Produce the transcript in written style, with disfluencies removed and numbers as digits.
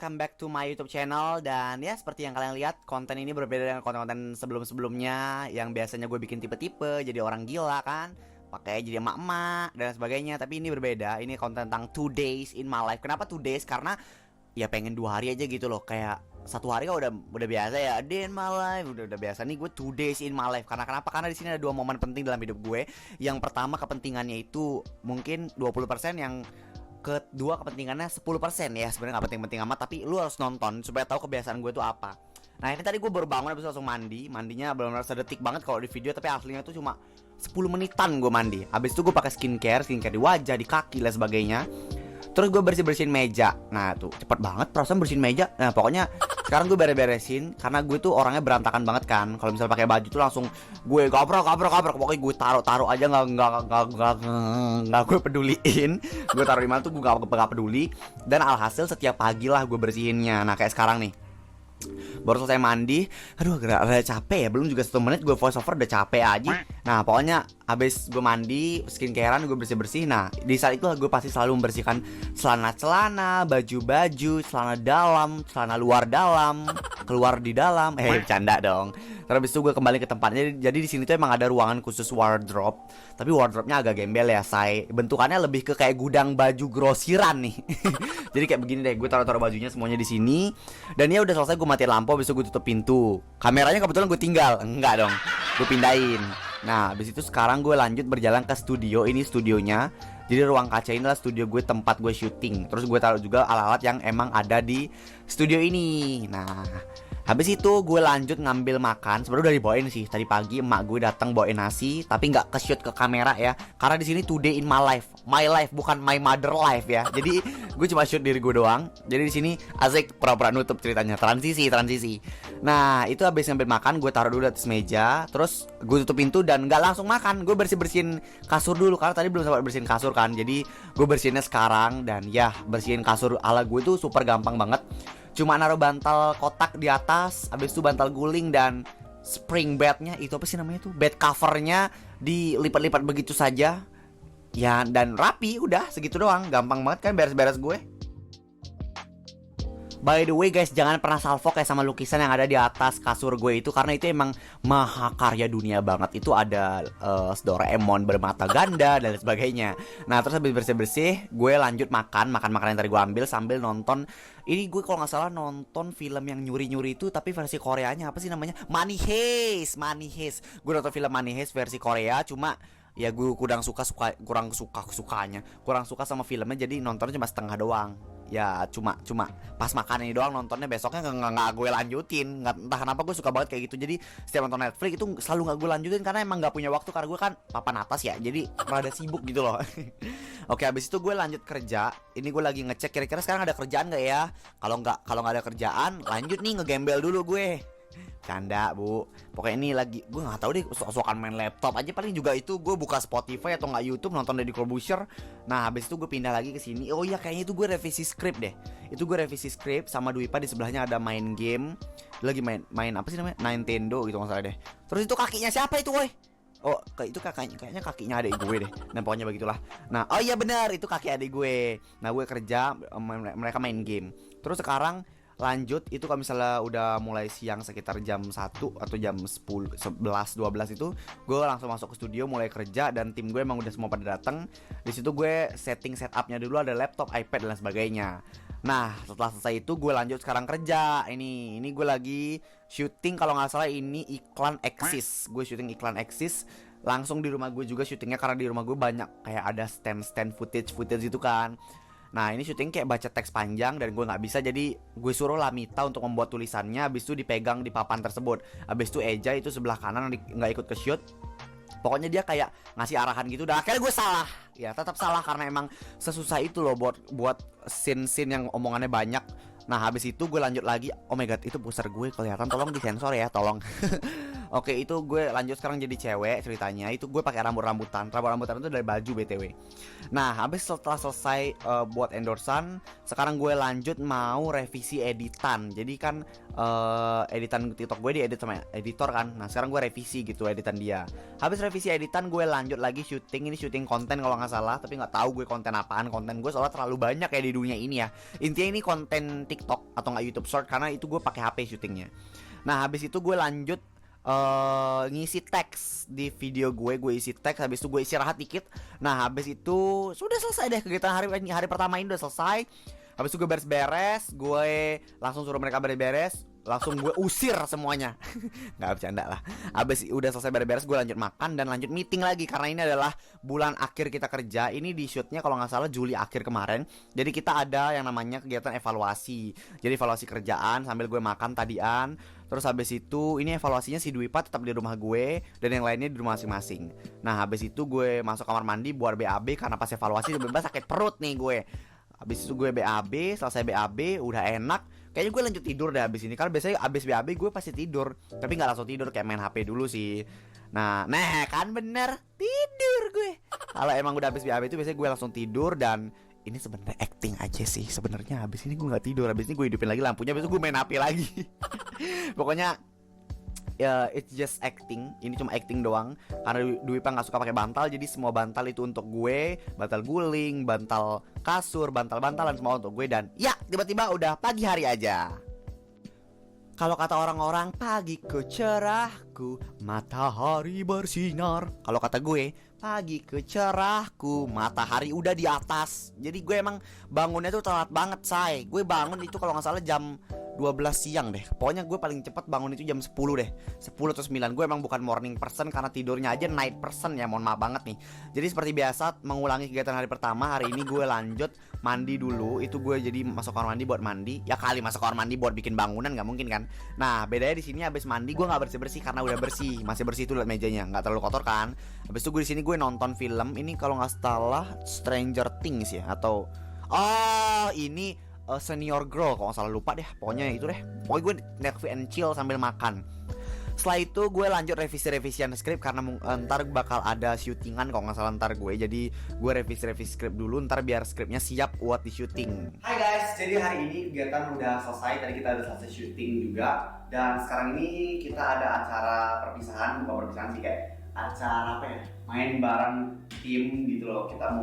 welcome back to my YouTube channel. Dan ya seperti yang kalian lihat, konten ini berbeda dengan konten-konten sebelum-sebelumnya yang biasanya gue bikin tipe-tipe jadi orang gila kan, pakai jadi emak-emak dan sebagainya. Tapi ini berbeda, ini konten tentang 2 days in my life. Kenapa 2 days? Karena ya pengen 2 hari aja gitu loh. Kayak 1 hari kan udah biasa ya, day in my life udah biasa. Nih gue 2 days in my life. Karena kenapa? Karena di sini ada 2 momen penting dalam hidup gue. Yang pertama kepentingannya itu mungkin 20%, yang kedua kepentingannya 10% ya. Sebenarnya gak penting-penting amat, tapi lu harus nonton supaya tahu kebiasaan gue itu apa. Nah ini tadi gue baru bangun habis langsung mandi. Mandinya benar-benar sedetik banget kalau di video, tapi aslinya tuh cuma 10 menitan gue mandi. Habis itu gue pakai skincare di wajah, di kaki dan sebagainya. Terus gue bersihin meja. Nah tuh cepet banget perasaan bersihin meja. Nah pokoknya sekarang gue beresin karena gue tuh orangnya berantakan banget kan. Kalau misalnya pakai baju tuh langsung gue gabrak. Pokoknya gue taruh aja, nggak gue peduliin. Gue taruh di mana tuh gue nggak peduli. Dan alhasil setiap pagi lah gue bersihinnya. Nah kayak sekarang nih, baru selesai mandi, aduh agak capek ya, belum juga 1 menit gue voice over udah capek aja. Nah pokoknya habis gue mandi, skincarean, gue bersih-bersih. Nah di saat itu gue pasti selalu membersihkan celana-celana, baju-baju, celana dalam, celana luar dalam, keluar di dalam. Bercanda dong. Terus habis itu gue kembali ke tempatnya. Jadi di sini tuh emang ada ruangan khusus wardrobe, tapi wardrobe-nya agak gembel ya, say. Bentukannya lebih ke kayak gudang baju grosiran nih. Jadi kayak begini deh, gue taruh bajunya semuanya di sini. Dan ya udah selesai, gue matiin lampu, habis itu gue tutup pintu. Kameranya kebetulan gue tinggal, enggak dong, gue pindahin. Nah habis itu sekarang gue lanjut berjalan ke studio. Ini studionya. Jadi ruang kaca ini adalah studio gue, tempat gue syuting. Terus gue taruh juga alat-alat yang emang ada di studio ini. Nah habis itu gue lanjut ngambil makan. Sebenarnya udah dibawain sih tadi pagi, emak gue datang bawain nasi, tapi nggak ke shoot ke kamera ya, karena di sini today in my life bukan my mother life ya. Jadi gue cuma shoot diri gue doang. Jadi di sini asik pura-pura nutup ceritanya, transisi. Nah itu habis ngambil makan, gue taruh dulu di atas meja, terus gue tutup pintu dan nggak langsung makan. Gue bersihin kasur dulu karena tadi belum sempat bersihin kasur kan. Jadi gue bersihinnya sekarang. Dan ya bersihin kasur ala gue tuh super gampang banget. Cuma naruh bantal kotak di atas, habis itu bantal guling dan spring bednya, itu apa sih namanya tuh, bed covernya dilipat-lipat begitu saja. Ya dan rapi, udah segitu doang. Gampang banget kan beres-beres gue. By the way guys, jangan pernah salfok kayak sama lukisan yang ada di atas kasur gue itu, karena itu emang mahakarya dunia banget. Itu ada Doraemon bermata ganda dan sebagainya. Nah terus habis bersih-bersih, gue lanjut makan makanan yang tadi gue ambil sambil nonton. Ini gue kalau nggak salah nonton film yang nyuri-nyuri itu, tapi versi Koreanya apa sih namanya? Money Heist. Gue nonton film Money Heist versi Korea, cuma ya gue kurang suka sama filmnya, jadi nontonnya cuma setengah doang. Ya cuma pas makan ini doang nontonnya, besoknya nggak gue lanjutin. Entah kenapa gue suka banget kayak gitu. Jadi setiap nonton Netflix itu selalu nggak gue lanjutin karena emang nggak punya waktu, karena gue kan papan atas ya, jadi rada sibuk gitu loh. Oke, habis itu gue lanjut kerja. Ini gue lagi ngecek kira-kira sekarang ada kerjaan nggak ya. Kalau nggak ada kerjaan, lanjut nih ngegembel dulu gue. Canda bu, pokoknya ini lagi gue nggak tahu deh, sok-sokan main laptop aja. Paling juga itu gue buka Spotify atau nggak YouTube, nonton Deddy Corbuzier. Nah habis itu gue pindah lagi ke sini. Oh iya kayaknya itu gue revisi skrip deh. Itu gue revisi skrip sama Dwi Pa, di sebelahnya ada main game. Dia lagi main apa sih namanya, Nintendo gitu nggak salah deh. Terus itu kakinya siapa itu woi? Oh itu kayaknya kakinya adik gue deh. Nah pokoknya begitulah. Nah oh iya benar, itu kaki adik gue. Nah gue kerja, mereka main game. Terus sekarang lanjut itu kalau misalnya udah mulai siang sekitar jam 1 atau jam 10, 11, 12 itu gue langsung masuk ke studio mulai kerja. Dan tim gue emang udah semua pada datang. Di situ gue setupnya dulu, ada laptop, iPad dan sebagainya. Nah setelah selesai itu gue lanjut sekarang kerja. Ini gue lagi syuting kalau nggak salah ini iklan Exis. Gue syuting iklan Exis langsung di rumah gue juga syutingnya, karena di rumah gue banyak kayak ada stand footage gitu kan. Nah ini syuting kayak baca teks panjang dan gue nggak bisa, jadi gue suruh Lamita untuk membuat tulisannya, habis itu dipegang di papan tersebut. Habis itu Eja itu sebelah kanan nggak ikut ke shoot. Pokoknya dia kayak ngasih arahan gitu. Dan akhirnya gue salah. Ya tetap salah karena emang sesusah itu loh buat scene yang omongannya banyak. Nah habis itu gue lanjut lagi. Oh my god, itu poster gue kelihatan, tolong disensor ya, tolong. Oke, itu gue lanjut sekarang jadi cewek ceritanya. Itu gue pakai rambut-rambutan. Rambut-rambutan itu dari baju BTW. Nah, habis setelah selesai buat endorsan, sekarang gue lanjut mau revisi editan. Jadi kan editan TikTok gue diedit sama editor kan. Nah, sekarang gue revisi gitu editan dia. Habis revisi editan, gue lanjut lagi syuting. Ini syuting konten kalau nggak salah, tapi nggak tahu gue konten apaan. Konten gue soalnya terlalu banyak ya di dunia ini ya. Intinya ini konten TikTok atau nggak YouTube Short, karena itu gue pakai HP syutingnya. Nah, habis itu gue lanjut ngisi teks di video gue isi teks, habis itu gue istirahat dikit. Nah, habis itu sudah selesai deh kegiatan hari pertama ini udah selesai. Habis itu gue beres-beres, gue langsung suruh mereka beres-beres, langsung gue usir semuanya. Nggak bercanda lah. Habis udah selesai beres-beres, gue lanjut makan dan lanjut meeting lagi, karena ini adalah bulan akhir kita kerja. Ini di shootnya kalau nggak salah Juli akhir kemarin. Jadi kita ada yang namanya kegiatan evaluasi. Jadi evaluasi kerjaan sambil gue makan tadian. Terus habis itu ini evaluasinya si Dwipa tetap di rumah gue dan yang lainnya di rumah masing-masing. Nah, habis itu gue masuk kamar mandi buat BAB karena pas evaluasi tiba-tiba sakit perut nih gue. Habis itu gue BAB, selesai BAB udah enak. Kayaknya gue lanjut tidur deh habis ini. Karena biasanya habis BAB gue pasti tidur. Tapi gak langsung tidur, kayak main HP dulu sih. Nah kan bener, tidur gue. Kalau emang udah habis BAB itu biasanya gue langsung tidur. Dan ini sebenarnya acting aja sih. Sebenarnya habis ini gue gak tidur. Habis ini gue hidupin lagi lampunya, habis itu gue main HP lagi. Pokoknya ya it's just acting. Ini cuma acting doang. Karena Dwipa gak suka pakai bantal, jadi semua bantal itu untuk gue. Bantal guling, bantal kasur, bantal-bantalan semua untuk gue. Dan ya tiba-tiba udah pagi hari aja. Kalau kata orang-orang, pagiku cerahku, matahari bersinar. Kalau kata gue, pagiku cerahku, matahari udah di atas. Jadi gue emang bangunnya tuh telat banget, say. Gue bangun itu kalau nggak salah jam 12 siang deh. Pokoknya gue paling cepat bangun itu jam 10 deh. 10 atau 9. Gue emang bukan morning person karena tidurnya aja night person ya. Mohon maaf banget nih. Jadi seperti biasa mengulangi kegiatan hari pertama. Hari ini gue lanjut mandi dulu. Itu gue jadi masuk kamar mandi buat mandi. Ya kali masuk kamar mandi buat bikin bangunan, nggak mungkin kan. Nah, bedanya di sini habis mandi gue nggak bersih-bersih karena udah bersih. Masih bersih tuh liat mejanya, nggak terlalu kotor kan. Habis itu gue di sini gue nonton film. Ini kalau nggak salah Stranger Things ya, atau ini Senior Girl kalau nggak salah, lupa deh. Pokoknya itu deh. Pokoknya gue Netflix and chill sambil makan. Setelah itu gue lanjut revisi-revisian skrip karena ntar bakal ada syutingan kalau nggak salah ntar gue. Jadi gue revisi skrip dulu ntar biar skripnya siap buat di syuting. Hai guys, jadi hari ini kegiatan udah selesai. Tadi kita udah selesai syuting juga. Dan sekarang ini kita ada acara perpisahan. Bukan perpisahan sih, kayak acara apa ya, main bareng tim gitu loh. Kita mau